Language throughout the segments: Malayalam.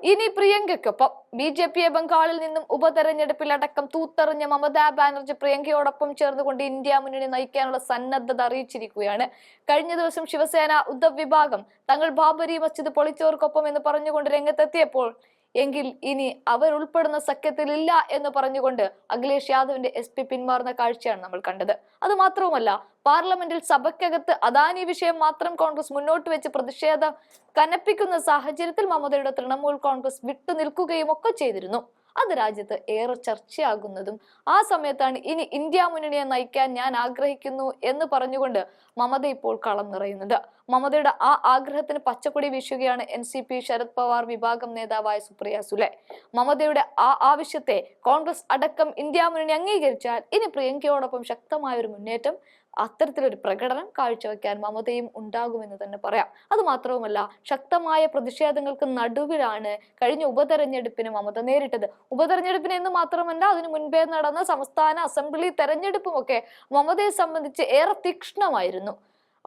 ഇനി പ്രിയങ്കയ്ക്കൊപ്പം ബി.ജെ.പിയെ ബംഗാളിൽ നിന്നും ഉപതെരഞ്ഞെടുപ്പിലടക്കം തൂത്തെറിഞ്ഞ മമതാ ബാനർജി പ്രിയങ്കയോടൊപ്പം ചേർന്നുകൊണ്ട് ഇന്ത്യ മുന്നണി നയിക്കാനുള്ള സന്നദ്ധത അറിയിച്ചിരിക്കുകയാണ്. കഴിഞ്ഞ ദിവസം ശിവസേന ഉദ്ധവ് വിഭാഗം തങ്ങൾ ബാബരി മസ്ജിദ് പൊളിച്ചവർക്കൊപ്പം എന്ന് പറഞ്ഞുകൊണ്ട് രംഗത്തെത്തിയപ്പോൾ എങ്കിൽ ഇനി അവരുൾപ്പെടുന്ന സഖ്യത്തിലില്ല എന്ന് പറഞ്ഞുകൊണ്ട് അഖിലേഷ് യാദവിന്റെ SP പിന്മാറുന്ന കാഴ്ചയാണ് നമ്മൾ കണ്ടത്. അത് മാത്രവുമല്ല, പാർലമെന്റിൽ സഭയ്ക്കകത്ത് അദാനി വിഷയം മാത്രം കോൺഗ്രസ് മുന്നോട്ട് വെച്ച് പ്രതിഷേധം കനപ്പിക്കുന്ന സാഹചര്യത്തിൽ മമതയുടെ തൃണമൂൽ കോൺഗ്രസ് വിട്ടുനിൽക്കുകയും ഒക്കെ ചെയ്തിരുന്നു. അത് രാജ്യത്ത് ഏറെ ചർച്ചയാകുന്നതും ആ സമയത്താണ് ഇനി ഇന്ത്യ മുന്നണിയെ നയിക്കാൻ ഞാൻ ആഗ്രഹിക്കുന്നു എന്ന് പറഞ്ഞുകൊണ്ട് മമത ഇപ്പോൾ കളം നിറയുന്നത്. മമതയുടെ ആ ആഗ്രഹത്തിന് പച്ചക്കൊടി വീശുകയാണ് NCP ശരത് പവാർ വിഭാഗം നേതാവായ സുപ്രിയ സുലെ. മമതയുടെ ആ ആവശ്യത്തെ കോൺഗ്രസ് അടക്കം ഇന്ത്യ മുന്നണി അംഗീകരിച്ചാൽ ഇനി പ്രിയങ്കയോടൊപ്പം ശക്തമായ ഒരു മുന്നേറ്റം, അത്തരത്തിലൊരു പ്രകടനം കാഴ്ചവെക്കാൻ മമതയും ഉണ്ടാകുമെന്ന് തന്നെ പറയാം. അത് മാത്രവുമല്ല, ശക്തമായ പ്രതിഷേധങ്ങൾക്ക് നടുവിലാണ് കഴിഞ്ഞ ഉപതെരഞ്ഞെടുപ്പിന് മമത നേരിട്ടത്. ഉപതെരഞ്ഞെടുപ്പിന് എന്ന് മാത്രമല്ല, അതിനു മുൻപേ നടന്ന സംസ്ഥാന അസംബ്ലി തെരഞ്ഞെടുപ്പുമൊക്കെ മമതയെ സംബന്ധിച്ച് ഏറെ തീക്ഷ്ണമായിരുന്നു.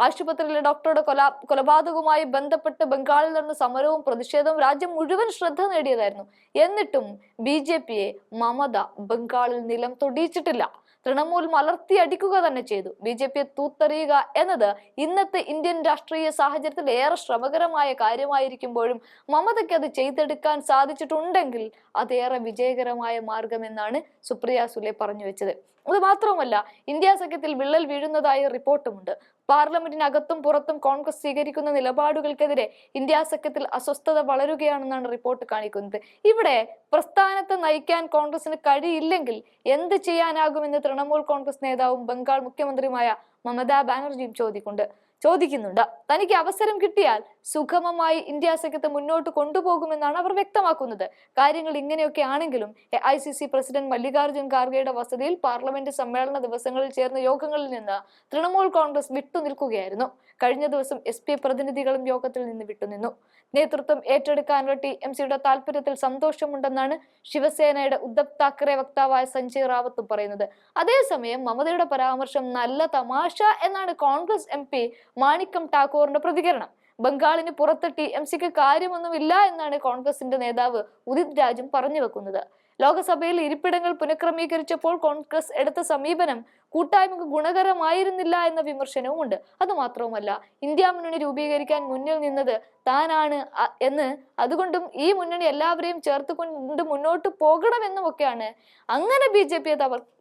ആശുപത്രിയിലെ ഡോക്ടറുടെ കൊലപാതകവുമായി ബന്ധപ്പെട്ട് ബംഗാളിൽ നടന്ന സമരവും പ്രതിഷേധവും രാജ്യം മുഴുവൻ ശ്രദ്ധ നേടിയതായിരുന്നു. എന്നിട്ടും BJPയെ മമത ബംഗാളിൽ നിലം തൊടിയിച്ചിട്ടില്ല. തൃണമൂൽ മലർത്തി അടിക്കുക തന്നെ ചെയ്തു. BJPയെ തൂത്തെറിയുക എന്നത് ഇന്നത്തെ ഇന്ത്യൻ രാഷ്ട്രീയ സാഹചര്യത്തിൽ ഏറെ ശ്രമകരമായ കാര്യമായിരിക്കുമ്പോഴും മമതയ്ക്ക് അത് ചെയ്തെടുക്കാൻ സാധിച്ചിട്ടുണ്ടെങ്കിൽ അതേറെ വിജയകരമായ മാർഗമെന്നാണ് സുപ്രിയ സുലെ പറഞ്ഞു വെച്ചത്. അത് മാത്രവുമല്ല, ഇന്ത്യ സഖ്യത്തിൽ വിള്ളൽ വീഴുന്നതായ റിപ്പോർട്ടുമുണ്ട്. പാർലമെന്റിനകത്തും പുറത്തും കോൺഗ്രസ് സ്വീകരിക്കുന്ന നിലപാടുകൾക്കെതിരെ ഇന്ത്യ സഖ്യത്തിൽ അസ്വസ്ഥത വളരുകയാണെന്നാണ് റിപ്പോർട്ട് കാണിക്കുന്നത്. ഇവിടെ പ്രസ്ഥാനത്തെ നയിക്കാൻ കോൺഗ്രസിന് കഴിയില്ലെങ്കിൽ എന്ത് ചെയ്യാനാകുമെന്ന് തൃണമൂൽ കോൺഗ്രസ് നേതാവും ബംഗാൾ മുഖ്യമന്ത്രിയുമായ മമതാ ബാനർജിയും ചോദിക്കുന്നുണ്ട്. തനിക്ക് അവസരം കിട്ടിയാൽ സുഗമമായി ഇന്ത്യ സഖ്യത്തെ മുന്നോട്ട് കൊണ്ടുപോകുമെന്നാണ് അവർ വ്യക്തമാക്കുന്നത്. കാര്യങ്ങൾ ഇങ്ങനെയൊക്കെ ആണെങ്കിലും AICC പ്രസിഡന്റ് മല്ലികാർജുൻ ഖാർഗെയുടെ വസതിയിൽ പാർലമെന്റ് സമ്മേളന ദിവസങ്ങളിൽ ചേർന്ന യോഗങ്ങളിൽ നിന്ന് തൃണമൂൽ കോൺഗ്രസ് വിട്ടുനിൽക്കുകയായിരുന്നു. കഴിഞ്ഞ ദിവസം SP പ്രതിനിധികളും യോഗത്തിൽ നിന്ന് വിട്ടുനിന്നു. നേതൃത്വം ഏറ്റെടുക്കാനുള്ള TMCയുടെ താല്പര്യത്തിൽ സന്തോഷമുണ്ടെന്നാണ് ശിവസേനയുടെ ഉദ്ധവ് താക്കറെ വക്താവായ സഞ്ജയ് റാവത്തും പറയുന്നത്. അതേസമയം മമതയുടെ പരാമർശം നല്ല തമാശ എന്നാണ് കോൺഗ്രസ് MP മാണിക്കം ടാക്കൂറിന്റെ പ്രതികരണം. ബംഗാളിന് പുറത്ത് TMCക്ക് കാര്യമൊന്നുമില്ല എന്നാണ് കോൺഗ്രസിന്റെ നേതാവ് ഉദിത് രാജും പറഞ്ഞു വെക്കുന്നത്. ലോക്സഭയിൽ ഇരിപ്പിടങ്ങൾ പുനഃക്രമീകരിച്ചപ്പോൾ കോൺഗ്രസ് എടുത്ത സമീപനം കൂട്ടായ്മക്ക് ഗുണകരമായിരുന്നില്ല എന്ന വിമർശനവും ഉണ്ട്. അത് മാത്രവുമല്ല, ഇന്ത്യ മുന്നണി രൂപീകരിക്കാൻ മുന്നിൽ നിന്നത് താനാണ് എന്ന്, അതുകൊണ്ടും ഈ മുന്നണി എല്ലാവരെയും ചേർത്തുകൊണ്ട് മുന്നോട്ട് പോകണമെന്നുമൊക്കെയാണ്. അങ്ങനെ BJPയെ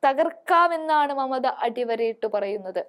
തകർക്കാമെന്നാണ് മമത അടിവരയിട്ട് പറയുന്നത്.